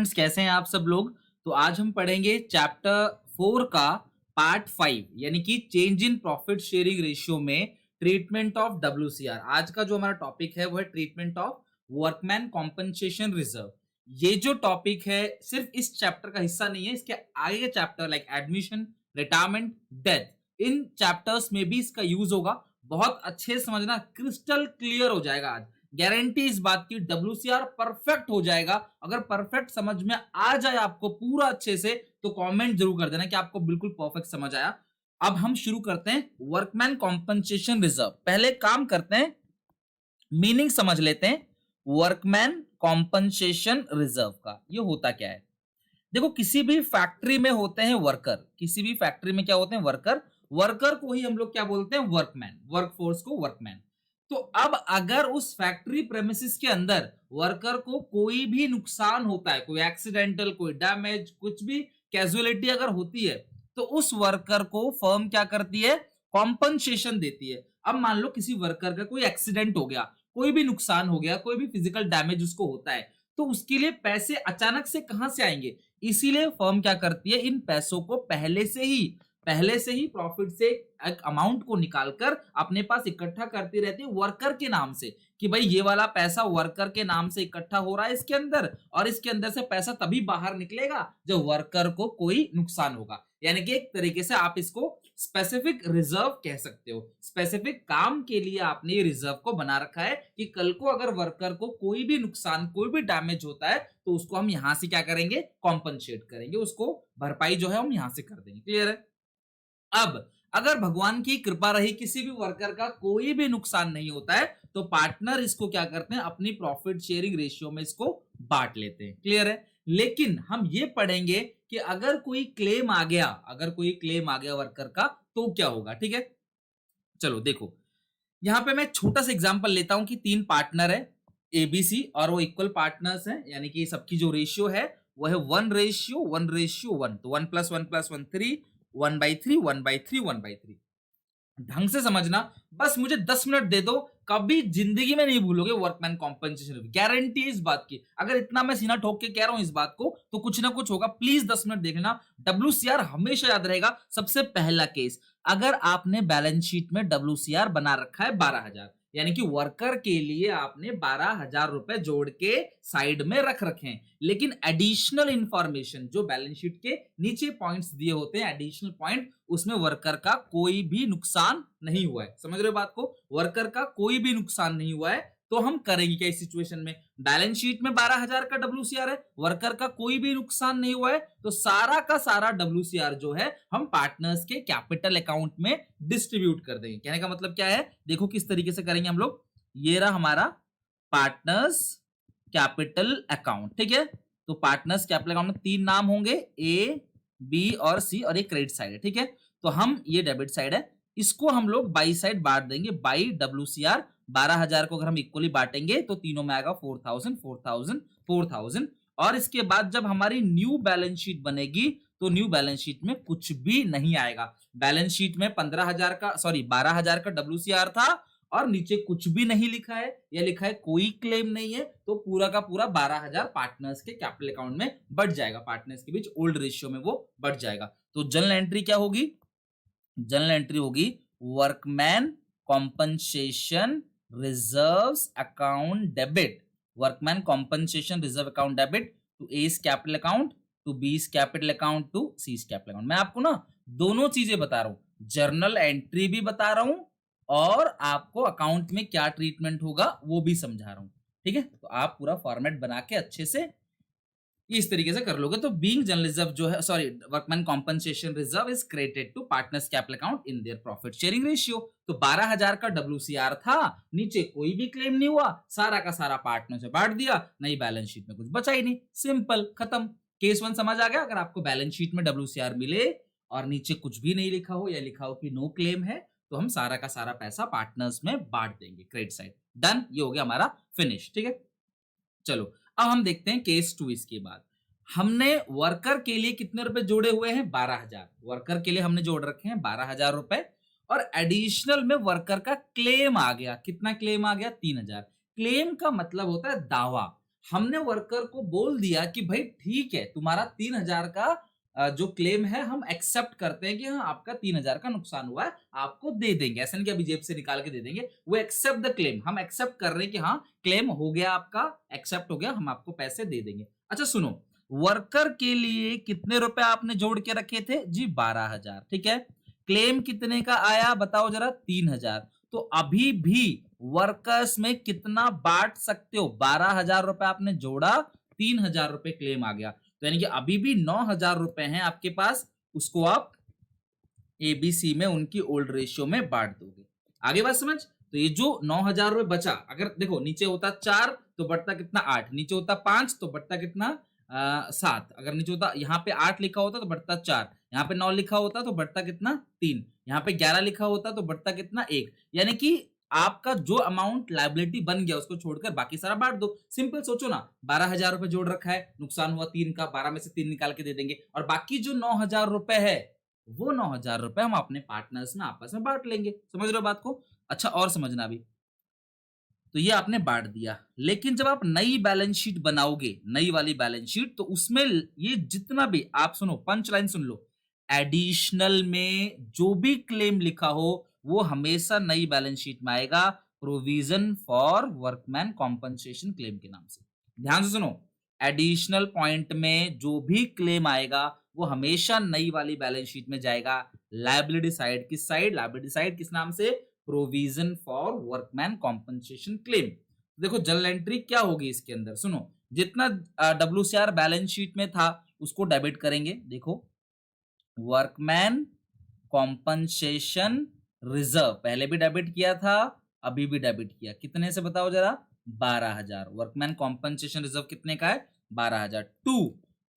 Friends, कैसे हैं आप सब लोग। तो आज हम पढ़ेंगे चैप्टर 4 का पार्ट 5 यानी कि change in profit sharing ratio में ट्रीटमेंट ऑफ डब्ल्यूसीआर। आज का जो हमारा टॉपिक है वो है treatment of workman compensation reserve. ये जो टॉपिक है सिर्फ इस चैप्टर का हिस्सा नहीं है, इसके आगे के chapter like admission, retirement, death, in chapters में भी इसका यूज होगा। बहुत अच्छे से समझना, क्रिस्टल क्लियर हो जाएगा आज। गारंटी इस बात की डब्ल्यूसीआर परफेक्ट हो जाएगा। अगर परफेक्ट समझ में आ जाए आपको पूरा अच्छे से तो कमेंट जरूर कर देना कि आपको बिल्कुल परफेक्ट समझ आया। अब हम शुरू करते हैं वर्कमैन कॉम्पनसेशन रिजर्व। पहले काम करते हैं, मीनिंग समझ लेते हैं वर्कमैन कॉम्पनसेशन रिजर्व का। ये होता क्या है? देखो, किसी भी फैक्ट्री में होते हैं वर्कर। किसी भी फैक्ट्री में क्या होते हैं? वर्कर। वर्कर को ही हम लोग क्या बोलते हैं? वर्कमैन। वर्कफोर्स को वर्कमैन। तो अब अगर उस फैक्ट्री प्रेमिसेस के अंदर वर्कर को कोई भी नुकसान होता है, कोई एक्सीडेंटल, कोई डैमेज, कुछ भी कैजुअलिटी अगर होती है, तो उस वर्कर को फर्म क्या करती है? कॉम्पनसेशन देती है। अब मान लो किसी वर्कर का कोई एक्सीडेंट हो गया, कोई भी नुकसान हो गया, कोई भी फिजिकल डैमेज उसको होता है, तो उसके लिए पैसे अचानक से कहां से आएंगे? इसीलिए फर्म क्या करती है? इन पैसों को पहले से ही प्रॉफिट से एक अमाउंट को निकालकर अपने पास इकट्ठा करती रहती है वर्कर के नाम से, कि भाई ये वाला पैसा वर्कर के नाम से इकट्ठा हो रहा है इसके अंदर, और इसके अंदर से पैसा तभी बाहर निकलेगा जब वर्कर को कोई नुकसान होगा। यानी कि एक तरीके से आप इसको स्पेसिफिक रिजर्व कह सकते हो। स्पेसिफिक काम के लिए आपने ये रिजर्व को बना रखा है कि कल को अगर वर्कर को कोई भी नुकसान, कोई भी डैमेज होता है तो उसको हम यहां से क्या करेंगे? कॉम्पनसेट करेंगे, उसको भरपाई जो है हम यहां से कर देंगे। क्लियर है? अब अगर भगवान की कृपा रही, किसी भी वर्कर का कोई भी नुकसान नहीं होता है, तो पार्टनर इसको क्या करते हैं? अपनी प्रॉफिट शेयरिंग रेशियो में इसको बांट लेते हैं। क्लियर है? लेकिन हम ये पढ़ेंगे कि अगर कोई क्लेम आ गया, वर्कर का, तो क्या होगा। ठीक है, चलो देखो, यहां पे मैं छोटा सा एग्जांपल लेता हूं कि 3 पार्टनर है एबीसी, और वो इक्वल पार्टनर्स हैं, यानी कि सबकी जो रेशियो है वो है 1:1:1। तो 1+1+1 3, 1/3, 1/3, 1/3। ढंग से समझना, बस मुझे 10 मिनट दे दो, कभी जिंदगी में नहीं भूलोगे वर्कमैन कॉम्पनसेशन। गारंटी इस बात की, अगर इतना मैं सीना ठोक के कह रहा हूं इस बात को, तो कुछ ना कुछ होगा। प्लीज 10 मिनट देख लेना। डब्ल्यूसीआर हमेशा याद रहेगा। सबसे पहला केस, अगर आपने बैलेंस शीट में डब्ल्यूसीआर बना रखा है 12,000, यानी कि वर्कर के लिए आपने 12,000 रुपए जोड़ के साइड में रख रखे हैं, लेकिन एडिशनल इंफॉर्मेशन जो बैलेंस शीट के नीचे पॉइंट्स दिए होते हैं, एडिशनल पॉइंट, उसमें वर्कर का कोई भी नुकसान नहीं हुआ है। समझ रहे हो बात को? वर्कर का कोई भी नुकसान नहीं हुआ है, तो हम करेंगे क्या इस सिचुएशन में? बैलेंस शीट में 12,000 का डब्ल्यूसीआर है, वर्कर का कोई भी नुकसान नहीं हुआ है, तो सारा का सारा डब्ल्यूसीआर जो है हम पार्टनर्स के कैपिटल अकाउंट में डिस्ट्रीब्यूट कर देंगे। कहने का मतलब क्या है? देखो किस तरीके से करेंगे हम लोग। ये रहा हमारा पार्टनर्स कैपिटल अकाउंट। ठीक है, तो पार्टनर्स कैपिटल अकाउंट में 3 नाम होंगे, ए, बी और सी, और एक क्रेडिट साइड है। ठीक है, तो हम, ये डेबिट साइड है, इसको हम लोग बाई साइड बांट देंगे। बाई डब्ल्यूसीआर 12,000 को अगर हम इक्वली बांटेंगे तो तीनों में आएगा 4,000, 4,000, 4,000। और इसके बाद जब हमारी न्यू बैलेंस शीट बनेगी तो न्यू बैलेंस शीट में कुछ भी नहीं आएगा। बैलेंस शीट में 15,000 का, सॉरी 12,000 का डब्ल्यूसीआर था और नीचे कुछ भी नहीं लिखा है, या लिखा है कोई क्लेम नहीं है, तो पूरा का पूरा 12,000 पार्टनर्स के कैपिटल अकाउंट में बढ़ जाएगा। पार्टनर्स के बीच ओल्ड रेशियो में वो बढ़ जाएगा। तो जनरल एंट्री क्या होगी? जनरल एंट्री होगी workman compensation reserves account debit. Workman compensation reserve account debit to A's capital account, to B's capital account, to C's capital account. मैं आपको ना दोनों चीजें बता रहा हूं, जर्नल एंट्री भी बता रहा हूं और आपको अकाउंट में क्या ट्रीटमेंट होगा वो भी समझा रहा हूं। ठीक है, तो आप पूरा फॉर्मेट बना के अच्छे से इस तरीके से कर लोगे तो बीइंग जनरल रिजर्व जो है, sorry, workman compensation reserve is credited to partners capital account in their profit sharing ratio. तो 12,000 का डब्ल्यूसीआर था, नीचे कोई भी क्लेम नहीं हुआ, सारा का सारा पार्टनर से बांट दिया, नई बैलेंस शीट में कुछ बचा ही नहीं। सिंपल, खत्म। केस 1 समझ आ गया? अगर आपको बैलेंस शीट में डब्ल्यूसीआर मिले और नीचे कुछ भी नहीं लिखा हो, या लिखा हो कि नो क्लेम है, तो हम सारा का सारा पैसा पार्टनर्स में बांट देंगे, क्रेडिट साइड। डन, ये हो गया हमारा फिनिश। ठीक है, चलो अब हम देखते हैं केस 2। इसके बाद हमने वर्कर के लिए कितने रुपए जोड़े हुए हैं? 12,000। वर्कर के लिए हमने जोड़ रखे हैं 12,000 रुपए, और एडिशनल में वर्कर का क्लेम आ गया। कितना क्लेम आ गया? 3,000। क्लेम का मतलब होता है दावा। हमने वर्कर को बोल दिया कि भाई ठीक है, तुम्हारा 3,000 का जो क्लेम है हम एक्सेप्ट करते हैं कि हाँ आपका 3,000 का नुकसान हुआ है, आपको दे देंगे, ऐसा नहीं कि अभी जेब से निकाल के दे देंगे, वो एक्सेप्ट द क्लेम, हम एक्सेप्ट कर रहे हैं कि हाँ क्लेम हो गया आपका, एक्सेप्ट हो गया, हम आपको पैसे दे देंगे। अच्छा सुनो, वर्कर के लिए कितने रुपए आपने जोड़ के रखे थे जी? 12,000, ठीक है। क्लेम कितने का आया बताओ जरा? 3,000। तो अभी भी वर्कर्स में कितना बांट सकते हो? 12,000 रुपए आपने जोड़ा, 3,000 रुपए क्लेम आ गया, तो यानी कि अभी भी 9,000 रुपए हैं आपके पास, उसको आप एबीसी में उनकी ओल्ड रेशियो में बांट दोगे। आगे बात समझ? तो ये जो 9,000 रुपए बचा, अगर देखो नीचे होता 4 तो बढ़ता कितना 8, नीचे होता 5 तो बढ़ता कितना 7, अगर नीचे होता यहाँ पे 8 लिखा होता तो बढ़ता 4, यहाँ पे 9 लिखा होता तो बढ़ता कितना 3, यहाँ पे 11 लिखा होता तो बढ़ता कितना 1, यानी कि आपका जो अमाउंट लायबिलिटी बन गया उसको छोड़कर बाकी सारा बांट दो। सिंपल सोचो ना, 12,000 रुपए जोड़ रखा है, नुकसान हुआ 3 का, 12 में से 3 निकाल के दे देंगे, और बाकी जो 9,000 रुपए है वो 9,000 रुपए हम अपने पार्टनर्स में आपस में बांट लेंगे। समझ रहे हो बात को? अच्छा और समझना भी, तो ये आपने बांट दिया, लेकिन जब आप नई बैलेंस शीट बनाओगे, नई वाली बैलेंस शीट, तो उसमें ये जितना भी, आप सुनो पंच लाइन सुन लो, एडिशनल में जो भी क्लेम लिखा हो वो हमेशा नई बैलेंस शीट में आएगा, provision for workman compensation claim के नाम से। ध्यान से सुनो, एडिशनल पॉइंट में जो भी क्लेम आएगा वो हमेशा नई वाली बैलेंस शीट में जाएगा, लायबिलिटी साइड। किस साइड? Liability side. किस नाम से? Provision for workman compensation claim. देखो जर्नल एंट्री क्या होगी इसके अंदर, सुनो, जितना डब्ल्यूसीआर बैलेंस शीट में था उसको डेबिट करेंगे। देखो, वर्कमैन कॉम्पनसेशन रिजर्व पहले भी डेबिट किया था, अभी भी डेबिट किया, कितने से बताओ जरा? 12,000। वर्कमैन कॉम्पनसेशन रिजर्व कितने का है? 12,000। To,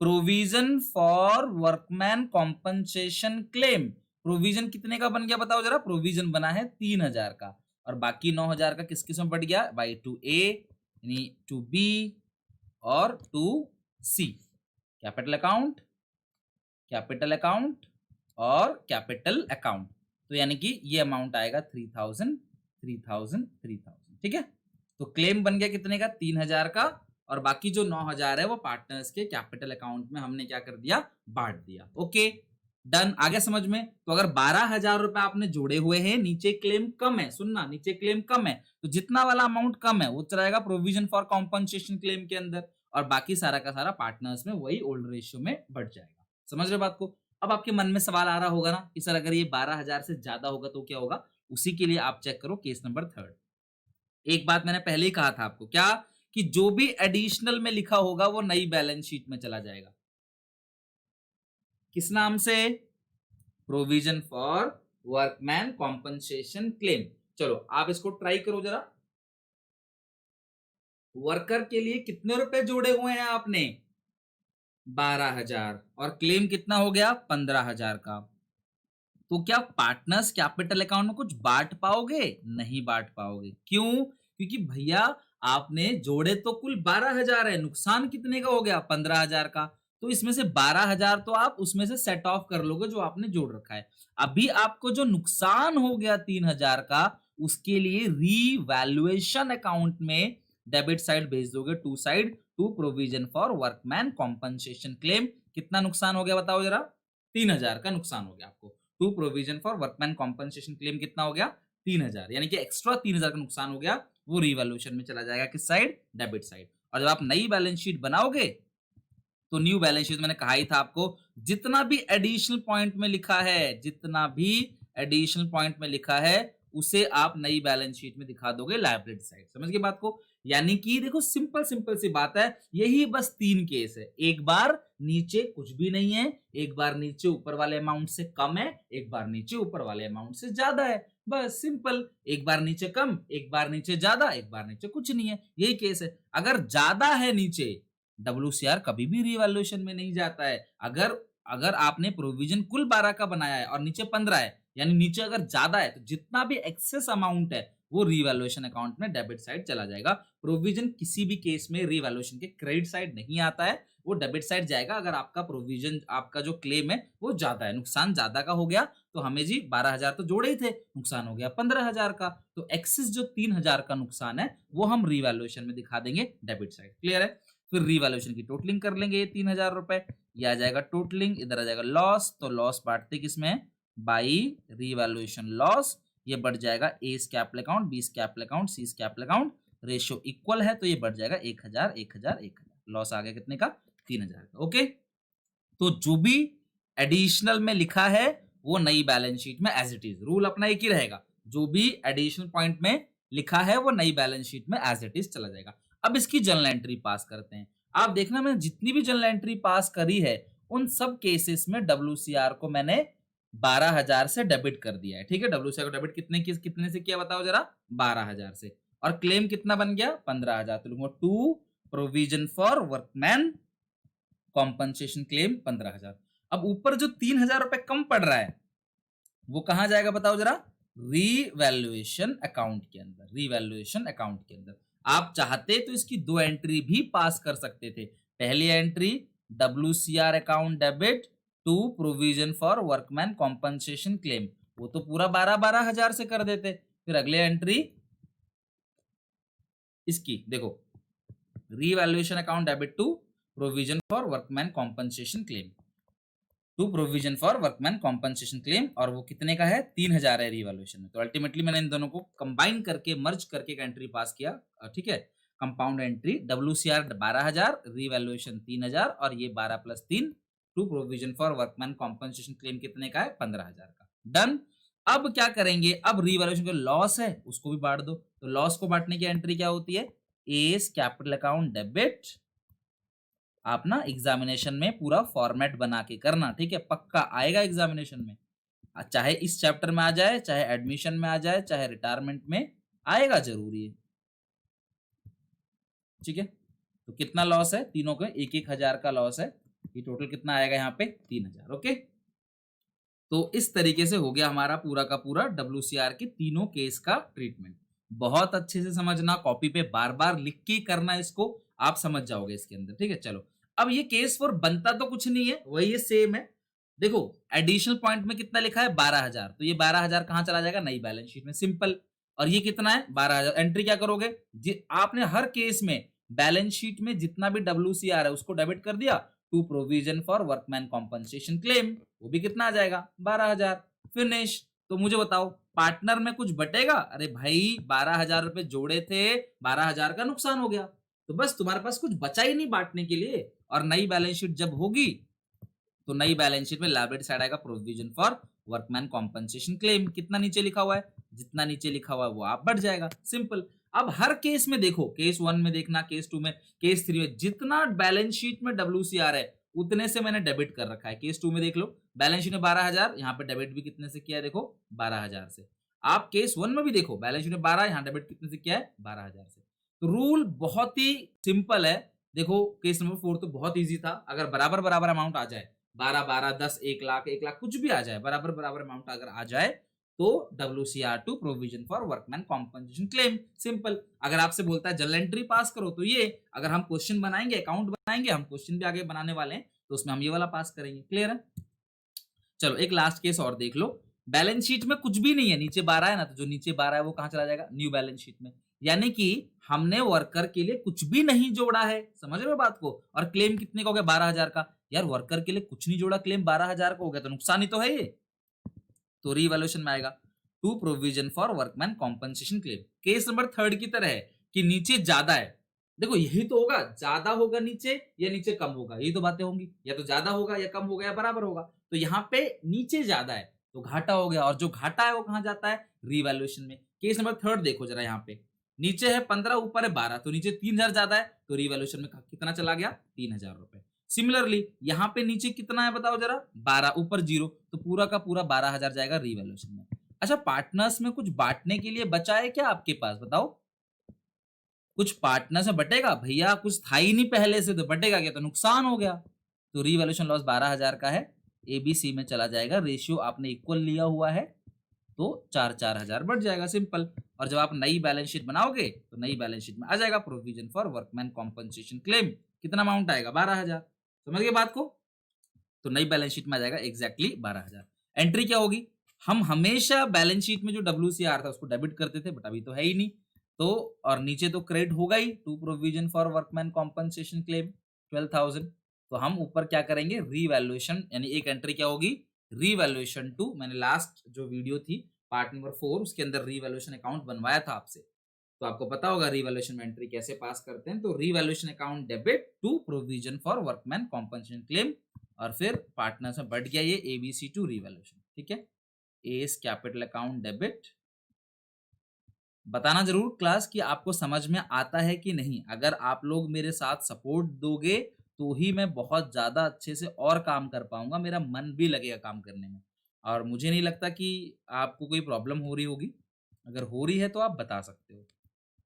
provision for workman compensation claim, provision कितने का बन गया बताओ जरा? प्रोविजन बना है 3,000 का, और बाकी 9,000 का किस किस में बढ़ गया? बाई टू ए, यानी टू बी और to C. Capital account, capital account और कैपिटल अकाउंट, तो यानी कि ये अमाउंट आएगा 3,000, 3,000, 3,000। ठीक है, तो क्लेम बन गया कितने का? 3,000 का, और बाकी जो 9,000 है वो पार्टनर्स के कैपिटल अकाउंट में हमने क्या कर दिया? बांट दिया। ओके डन, आ गया समझ में? तो अगर 12,000 रुपए आपने जोड़े हुए हैं, नीचे क्लेम कम है, सुनना, नीचे क्लेम कम है, तो जितना वाला अमाउंट कम है वो चलाएगा प्रोविजन फॉर कॉम्पनसेशन क्लेम के अंदर, और बाकी सारा का सारा पार्टनर्स में वही ओल्ड रेशियो में बढ़ जाएगा। समझ रहे बात को? अब आपके मन में सवाल आ रहा होगा ना कि सर अगर ये 12,000 से ज्यादा होगा तो क्या होगा? उसी के लिए आप चेक करो केस नंबर 3। एक बात मैंने पहले ही कहा था आपको, क्या? कि जो भी एडिशनल में लिखा होगा वो नई बैलेंस शीट में चला जाएगा। किस नाम से? Provision for workman compensation claim. चलो आप इसको ट्राई करो जरा। वर्कर के लिए कितने रुपए जोड़े हुए हैं आपने? 12,000, और क्लेम कितना हो गया? 15,000 का। तो क्या पार्टनर्स कैपिटल अकाउंट में कुछ बांट पाओगे? नहीं बांट पाओगे। क्यों? क्योंकि भैया आपने जोड़े तो कुल 12,000 है, नुकसान कितने का हो गया? 15,000 का। तो इसमें से 12,000 तो आप उसमें से सेट ऑफ कर लोगे जो आपने जोड़ रखा है। अभी आपको जो नुकसान हो गया 3,000 का, उसके लिए रीवैल्यूएशन अकाउंट में डेबिट साइड भेज दोगे, to side, to provision for workman compensation claim. कितना नुकसान हो गया बताओ जरा? 3,000 का नुकसान हो गया आपको। To provision for workman compensation claim कितना हो गया? 3,000, यानी कि एक्स्ट्रा 3,000 का नुकसान हो गया, वो रिवैल्यूएशन में चला जाएगा। किस साइड? Debit side. और जब आप नई बैलेंस शीट बनाओगे तो न्यू बैलेंस शीट, मैंने कहा ही था आपको, जितना भी एडिशनल पॉइंट में लिखा है, जितना भी एडिशनल पॉइंट में लिखा है उसे आप नई बैलेंस शीट में दिखा दोगे लायबिलिटी साइड। समझ गए बात को? यानी कि देखो सिंपल सिंपल सी बात है, यही बस 3 केस है। एक बार नीचे कुछ भी नहीं है, एक बार नीचे ऊपर वाले अमाउंट से कम है, एक बार नीचे ऊपर वाले अमाउंट से ज्यादा है। बस सिंपल, एक बार नीचे कम, एक बार नीचे ज्यादा, एक बार नीचे कुछ नहीं है, यही केस है। अगर ज्यादा है नीचे, डब्ल्यूसीआर कभी भी रिवैल्यूएशन में नहीं जाता है। अगर अगर आपने प्रोविजन कुल 12 का बनाया है और नीचे 15 है, यानी नीचे अगर ज्यादा है, तो जितना भी एक्सेस अमाउंट है वो रीवैल्यूएशन अकाउंट में डेबिट साइड चला जाएगा। प्रोविजन किसी भी केस में रीवैल्यूएशन के क्रेडिट साइड नहीं आता है, वो डेबिट साइड जाएगा अगर आपका प्रोविजन, आपका जो क्लेम है वो ज्यादा है, नुकसान ज्यादा का हो गया तो हमें जी 12,000 तो जोड़े ही थे, नुकसान हो गया 15,000 का, तो एक्सेस जो 3,000 का नुकसान है वो हम रीवैल्यूएशन में दिखा देंगे डेबिट साइड। क्लियर है? फिर रीवैल्यूएशन की टोटलिंग कर लेंगे 3,000 रुपए, ये आ जाएगा टोटलिंग, इधर आ जाएगा लॉस, तो लॉस बांटते किसमें? बाई रीवैल्यूएशन लॉस, ये बढ़ जाएगा A capital account, B capital account, C capital account, ratio equal है तो ये बढ़ जाएगा 1,000 1,000 1,000, लॉस आ गया कितने का? 3,000 का। ओके, तो जो भी एडिशनल में लिखा है वो नई बैलेंस शीट में एज इट इज, रूल अपना एक ही रहेगा, जो भी एडिशनल पॉइंट में लिखा है वो नई बैलेंस शीट में एज इट इज चला जाएगा। अब इसकी जर्नल एंट्री पास करते हैं। आप देखना मैंने जितनी भी जर्नल एंट्री पास करी है उन सब केसेस में डब्ल्यूसीआर को मैंने 12,000 से डेबिट कर दिया है। ठीक है, डब्ल्यूसीआर को डेबिट कितने से किया बताओ जरा? 12,000 से। और क्लेम कितना बन गया? 15,000, तो लूंगा to provision for workman compensation claim 15,000। अब ऊपर जो 3,000 रुपए कम पड़ रहा है वो कहां जाएगा बताओ जरा? रीवैल्यूएशन अकाउंट के अंदर, रीवैल्यूएशन अकाउंट के अंदर। आप चाहते तो इसकी दो एंट्री भी पास कर सकते थे। पहली entry WCR account debit to provision for workman compensation claim, वो तो पूरा 12,000 से कर देते। फिर अगले एंट्री इसकी देखो, revaluation account debit to provision for workman compensation claim, to provision for workman compensation claim, और वो कितने का है? 3,000 है रीवैल्यूएशन में। तो अल्टीमेटली मैंने इन दोनों को कंबाइन करके मर्ज करके एक एंट्री पास किया। ठीक है, कंपाउंड एंट्री डब्ल्यूसीआर 12,000, रीवैल्यूएशन 3,000, और ये 12 + 3 to provision for workman compensation claim कितने का है? 15,000 का। डन। अब क्या करेंगे? अब रीवैल्यूएशन का लॉस है उसको भी बांट दो, तो लॉस को बांटने की एंट्री क्या होती है? S capital account debit. आप ना एग्जामिनेशन में पूरा फॉर्मेट बना के करना, ठीक है, पक्का आएगा एग्जामिनेशन में, चाहे इस चैप्टर में आ जाए, चाहे एडमिशन में आ जाए, चाहे रिटायरमेंट में आएगा, जरूरी है। ठीक है, तो कितना लॉस है? तीनों का 1,000 का लॉस है, ये टोटल कितना आएगा यहाँ पे? 3,000। ओके, तो इस तरीके से हो गया हमारा पूरा का पूरा डब्ल्यूसीआर के तीनों केस का ट्रीटमेंट। बहुत अच्छे से समझना, कॉपी पे बार बार लिख के करना इसको, आप समझ जाओगे इसके अंदर। ठीक है, चलो अब ये केस फॉर बनता तो कुछ नहीं है, वही ये सेम है। देखो एडिशनल पॉइंट में कितना लिखा है? 12,000, तो ये 12,000 कहां चला जाएगा? नई बैलेंस शीट में, सिंपल। और ये कितना है? 12,000। एंट्री क्या करोगे? आपने हर केस में बैलेंस शीट में जितना भी डब्ल्यूसीआर है उसको डेबिट कर दिया to provision for workman compensation claim, वो भी कितना आ जाएगा? 12,000। फिनिश। तो मुझे बताओ पार्टनर में कुछ बटेगा? अरे भाई 12,000 रुपए जोड़े थे, 12,000 का नुकसान हो गया, तो बस तुम्हारे पास कुछ बचा ही नहीं बांटने के लिए। और नई बैलेंस शीट जब होगी तो नई बैलेंस शीट में लायबिलिटी साइड आएगा provision for workman compensation claim, कितना नीचे लिखा हुआ है? जितना नीचे लिखा हुआ है वो आप बढ़ जाएगा, सिंपल। अब हर केस में देखो, केस 1 में देखना, केस 2 में, केस 3 में, जितना बैलेंस शीट में डब्ल्यूसीआर है उतने से मैंने डेबिट कर रखा है। केस 2 में देख लो, बैलेंस शीट में 12,000, यहाँ पे डेबिट भी कितने से किया है? देखो 12,000 से। आप केस 1 में भी देखो, बैलेंस शीट में 12, यहाँ डेबिट कितने से किया है? 12,000 से। तो रूल बहुत ही सिंपल है। देखो केस नंबर 4 तो बहुत इजी था, अगर बराबर बराबर अमाउंट आ जाए, 12 10 1 लाख 1 लाख कुछ भी आ जाए, बराबर बराबर अमाउंट अगर आ जाए तो WCR to provision for workman compensation claim, simple. अगर आपसे बोलता है जर्नल एंट्री पास करो, तो ये अगर हम क्वेश्चन बनाएंगे, अकाउंट बनाएंगे, हम क्वेश्चन भी आगे बनाने वाले हैं, तो उसमें हम ये वाला पास करेंगे। क्लियर है? चलो एक लास्ट केस और देख लो। बैलेंस शीट में कुछ भी नहीं है, नीचे 12 है ना, तो जो नीचे 12 है वो कहां चला जाएगा? न्यू बैलेंस शीट में। यानी कि हमने वर्कर के लिए कुछ भी नहीं जोड़ा है, समझ रहे हो बात को? और क्लेम कितने का हो गया? 12,000 का। यार वर्कर के लिए कुछ नहीं जोड़ा, क्लेम 12,000 का हो गया, तो नुकसान ही तो है ये, तो रीवैल्यूएशन में आएगा to provision for workman compensation claim. Case number 3 की तरह है कि नीचे ज्यादा है, देखो यही तो होगा, ज्यादा होगा नीचे या नीचे कम होगा, यही तो बातें होंगी, या तो ज्यादा होगा या कम होगा या बराबर होगा। तो यहाँ पे नीचे ज्यादा है तो घाटा हो गया, और जो घाटा है वो कहां जाता है? रीवैल्यूएशन में। केस नंबर 3 देखो जरा, यहाँ पे नीचे है 15, ऊपर है 12, तो नीचे 3,000 ज्यादा है, तो रीवैल्यूएशन में कितना चला गया? 3,000 रुपए। सिमिलरली यहाँ पे नीचे कितना है बताओ जरा? 12, ऊपर 0, तो पूरा का पूरा 12,000 जाएगा रीवैल्यूएशन में। अच्छा, पार्टनर्स में कुछ बांटने के लिए बचा है क्या आपके पास? बताओ, कुछ पार्टनर से बटेगा? भैया कुछ था ही नहीं पहले से, तो बटेगा क्या? तो नुकसान हो गया। तो रीवैल्यूएशन लॉस 12,000 का है, एबीसी में चला जाएगा। रेशियो आपने इक्वल लिया हुआ है, तो 4,000 बढ़ जाएगा, सिंपल। और जब आप नई बैलेंस शीट बनाओगे तो नई बैलेंस शीट में आ जाएगा provision for workman compensation claim, कितना अमाउंट आएगा 12,000। समझ गए बात को? तो नई बैलेंस शीट में आ जाएगा एग्जैक्टली 12,000। एंट्री क्या होगी? हम हमेशा बैलेंस शीट में जो WCR था उसको डेबिट करते थे, बट अभी तो है ही नहीं, तो और नीचे तो क्रेडिट होगा ही to provision for workman compensation claim 12,000। तो हम ऊपर क्या करेंगे, रीवैल्यूएशन, यानी एक एंट्री क्या होगी, रीवैल्यूएशन टू, मैंने लास्ट जो वीडियो थी पार्ट नंबर 4 उसके अंदर रीवैल्यूएशन अकाउंट बनवाया था आपसे, तो आपको पता होगा रीवैल्यूएशन में एंट्री कैसे पास करते हैं। तो revaluation account debit to provision for workman compensation claim, और फिर पार्टनर्स में बढ़ गया ये ABC टू रीवैल्यूएशन, ठीक है। S capital account debit. बताना जरूर क्लास कि आपको समझ में आता है कि नहीं। अगर आप लोग मेरे साथ सपोर्ट दोगे तो ही मैं बहुत ज्यादा अच्छे से और काम कर पाऊंगा, मेरा मन भी लगेगा काम करने में, और मुझे नहीं लगता कि आपको कोई प्रॉब्लम हो रही होगी। अगर हो रही है तो आप बता सकते हो।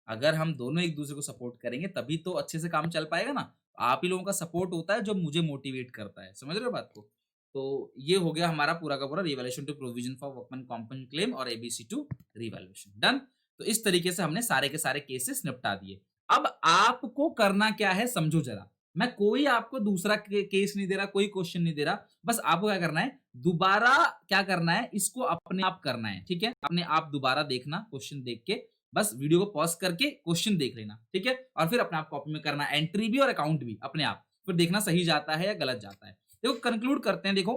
अगर हम दोनों एक दूसरे को सपोर्ट करेंगे तभी तो अच्छे से काम चल पाएगा ना। आप ही लोगों का सपोर्ट होता है जो मुझे मोटिवेट करता है, समझ रहे हो बात को? तो ये हो गया हमारा पूरा का पूरा revaluation to provision for workman compen claim और ABC टू रिवैल्यूएशन, डन। तो इस तरीके से हमने सारे के सारे केसेस निपटा दिए। अब आपको करना क्या है समझो जरा। मैं कोई आपको दूसरा केस नहीं दे रहा, कोई क्वेश्चन नहीं दे रहा, बस आपको क्या करना है, दोबारा क्या करना है, इसको अपने आप करना है, ठीक है। अपने आप दोबारा देखना क्वेश्चन देख के, बस वीडियो को पॉज करके क्वेश्चन देख लेना, ठीक है। और फिर अपने आप कॉपी में करना, एंट्री भी और अकाउंट भी अपने आप, फिर देखना सही जाता है या गलत जाता है। देखो कंक्लूड करते हैं, देखो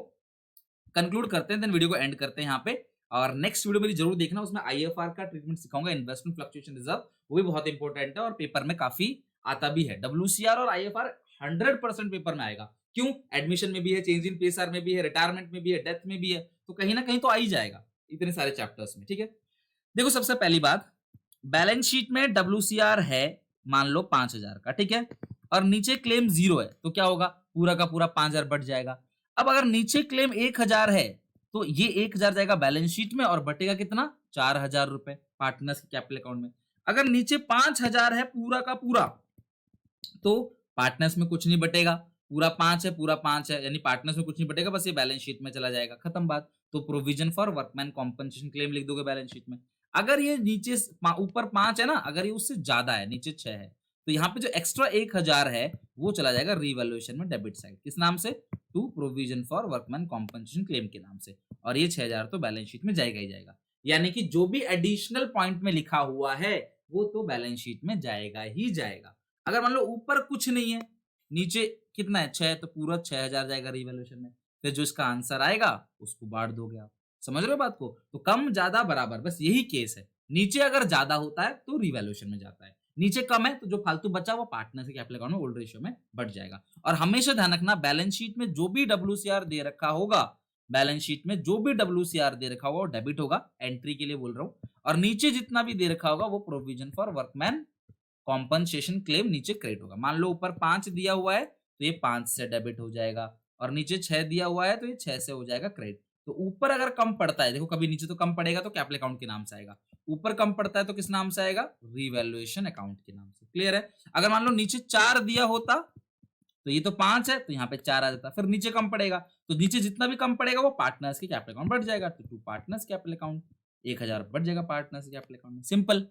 कंक्लूड करते हैं, देन वीडियो को एंड करते हैं यहाँ पे। और नेक्स्ट वीडियो मेरी जरूर देखना, उसमें IFR का ट्रीटमेंट सिखाऊंगा, इन्वेस्टमेंट फ्लक्चुएशन रिजर्व, वो भी बहुत इंपॉर्टेंट है और पेपर में काफी आता भी है। WCR और IFR 100% पेपर में आएगा। क्यों? एडमिशन में भी है, चेंज इन PSR में भी है, रिटायरमेंट में भी है, डेथ में भी है, तो कहीं ना कहीं तो आ ही जाएगा इतने सारे चैप्टर्स में, ठीक है। देखो सबसे पहली बात, बैलेंस शीट में WCR है मान लो 5,000 का, ठीक है, और नीचे क्लेम 0 है, तो क्या होगा, पूरा का पूरा 5,000 बढ़ जाएगा। अब अगर नीचे क्लेम 1,000 है तो ये 1,000 जाएगा बैलेंस शीट में और बटेगा कितना, 4,000 रुपए पार्टनर्स के कैपिटल अकाउंट में। अगर नीचे 5,000 है पूरा का पूरा, तो पार्टनर्स में कुछ नहीं बटेगा, पूरा 5 है, पूरा 5 है, यानी पार्टनर्स में कुछ नहीं बटेगा, बस ये बैलेंस शीट में चला जाएगा, खत्म बात। तो provision for workman compensation claim लिख दोगे बैलेंस शीट में। अगर ये नीचे ऊपर 5 है ना, अगर ये उससे ज्यादा है, नीचे 6 है, तो यहाँ पे जो एक्स्ट्रा 1,000 है वो चला जाएगा रिवैल्यूएशन में डेबिट साइड, किस नाम से, to provision for workman compensation claim के नाम से, और ये 6,000 तो बैलेंस शीट में जाएगा ही जाएगा। यानी कि जो भी एडिशनल पॉइंट में लिखा हुआ है वो तो बैलेंस शीट में जाएगा ही जाएगा। अगर मान लो ऊपर कुछ नहीं है, नीचे कितना है 6, तो पूरा 6,000 जाएगा रिवैल्यूएशन में, फिर जो इसका आंसर आएगा उसको बांट दोगे आप। समझ रहे हो बात को? तो कम ज्यादा बराबर, बस यही केस है। नीचे अगर ज्यादा होता है तो रिवैल्यूएशन में जाता है, नीचे कम है तो जो फालतू बचा वो पार्टनर से कैपिटल अकाउंट में ओल्ड रेशियो में बढ़ जाएगा। और हमेशा ध्यान रखना, बैलेंस शीट में जो भी WCR दे रखा होगा, बैलेंस शीट में जो भी WCR दे रखा होगा वो डेबिट होगा, एंट्री के लिए बोल रहा हूं, और नीचे जितना भी दे रखा होगा वो provision for workman compensation claim नीचे क्रेडिट होगा। मान लो ऊपर 5 दिया हुआ है तो ये 5 से डेबिट हो जाएगा, और नीचे 6 दिया हुआ है तो ये 6 से हो जाएगा क्रेडिट। तो ऊपर अगर कम पड़ता है, देखो कभी नीचे तो कम पड़ेगा तो कैपिटल अकाउंट के नाम से आएगा, ऊपर कम पड़ता है तो किस नाम से आएगा, रिवैल्यूएशन अकाउंट के नाम से। क्लियर है? अगर मान लो नीचे 4 दिया होता तो ये तो 5 है तो यहाँ पे 4 आ जाता, फिर नीचे कम पड़ेगा तो नीचे जितना भी कम पड़ेगा वो पार्टनर्स के कैपिटल अकाउंट बढ़ जाएगा, तो टू पार्टनर्स कैपिटल अकाउंट 1,000 बढ़ जाएगा पार्टनर्स के कैपिटल अकाउंट में। सिंपल।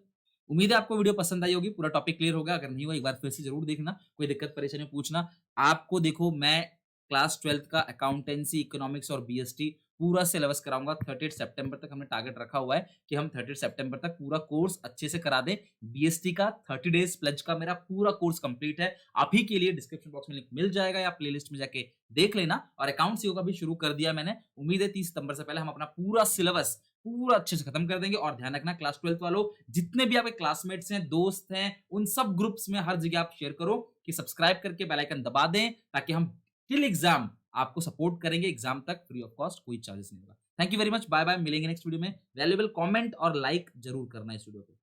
उम्मीद है आपको वीडियो पसंद आई होगी, पूरा टॉपिक क्लियर होगा। अगर नहीं हुआ एक बार फिर से जरूर देखना, कोई दिक्कत परेशानी पूछना। आपको देखो मैं क्लास 12th का अकाउंटेंसी, इकोनॉमिक्स और BST पूरा सिलेबस कराऊंगा। 30 सितंबर तक हमने टारगेट रखा हुआ है कि हम 30 सितंबर तक पूरा कोर्स अच्छे से करा दें। BST का 30 डेज प्लज का मेरा पूरा कोर्स कंप्लीट है, आप ही के लिए डिस्क्रिप्शन बॉक्स में लिंक मिल जाएगा या प्लेलिस्ट में जाके देख लेना। और अकाउंट सीओ का भी शुरू कर दिया मैंने, उम्मीद है 30 सितंबर से पहले हम अपना पूरा सिलेबस पूरा अच्छे से खत्म कर देंगे। और ध्यान रखना क्लास 12th वालों, जितने भी आपके क्लासमेट्स हैं, दोस्त हैं, उन सब ग्रुप्स में हर जगह आप शेयर करो कि सब्सक्राइब करके बेल आइकन दबा दें, ताकि हम टिल एग्जाम आपको सपोर्ट करेंगे, एग्जाम तक फ्री ऑफ कॉस्ट, कोई चार्जेस नहीं होगा। Thank you very much, bye bye, मिलेंगे नेक्स्ट वीडियो में। वैल्यूएबल कमेंट और लाइक जरूर करना इस वीडियो को।